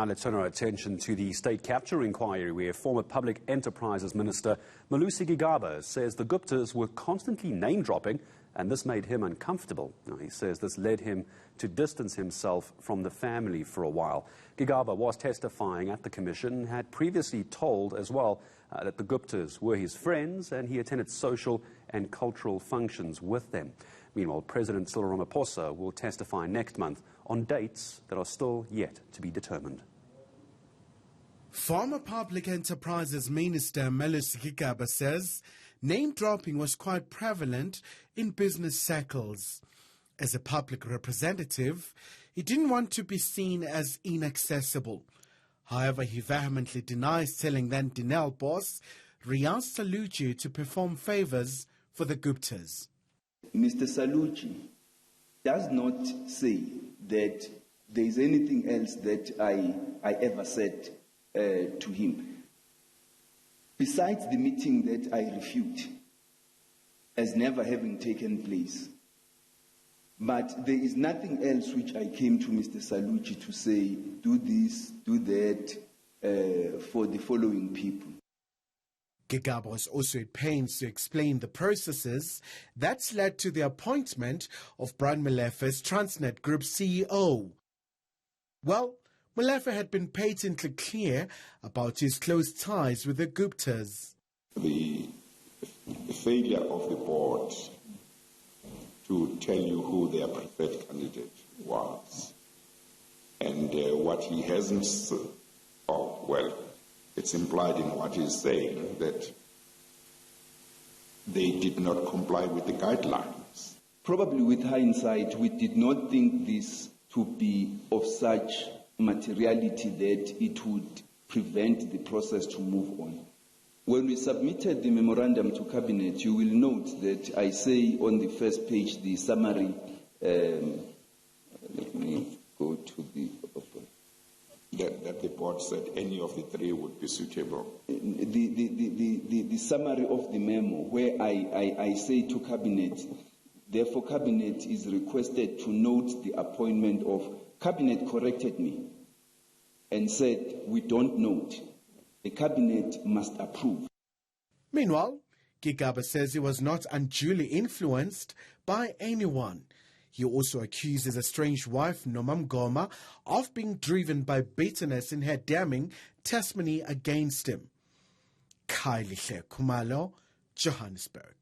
Now let's turn our attention to the state capture inquiry where former Public Enterprises Minister Malusi Gigaba says the Guptas were constantly name-dropping and this made him uncomfortable. Now, he says this led him to distance himself from the family for a while. Gigaba was testifying at the commission and had previously told as well that the Guptas were his friends and he attended social and cultural functions with them. Meanwhile, President Cyril Ramaphosa will testify next month on dates that are still yet to be determined. Former Public Enterprises Minister Malusi Gigaba says name-dropping was quite prevalent in business circles. As a public representative, he didn't want to be seen as inaccessible. However, he vehemently denies telling then Dinel boss Rian Salucci to perform favors for the Guptas. Mr. Salucci does not say that there is anything else that I ever said to him. Besides the meeting that I refute as never having taken place. But there is nothing else which I came to Mr. Salucci to say, do this, do that, for the following people. Gigaba was also at pains to explain the processes that's led to the appointment of Brian Molefe's Transnet Group CEO. Well, Molefe had been patently clear about his close ties with the Guptas. The failure of the board to tell you who their preferred candidate was and what he hasn't said, it's implied in what he's saying that they did not comply with the guidelines. Probably with hindsight, we did not think this to be of such materiality that it would prevent the process to move on. When we submitted the memorandum to Cabinet, you will note that I say on the first page, the summary, let me go to the... That the board said any of the three would be suitable. The summary of the memo where I say to Cabinet, therefore Cabinet is requested to note the appointment of... Cabinet corrected me and said, we don't note. The Cabinet must approve. Meanwhile, Gigaba says he was not unduly influenced by anyone. He also accuses his estranged wife, Nomam Goma, of being driven by bitterness in her damning testimony against him. Kylie Khumalo, Johannesburg.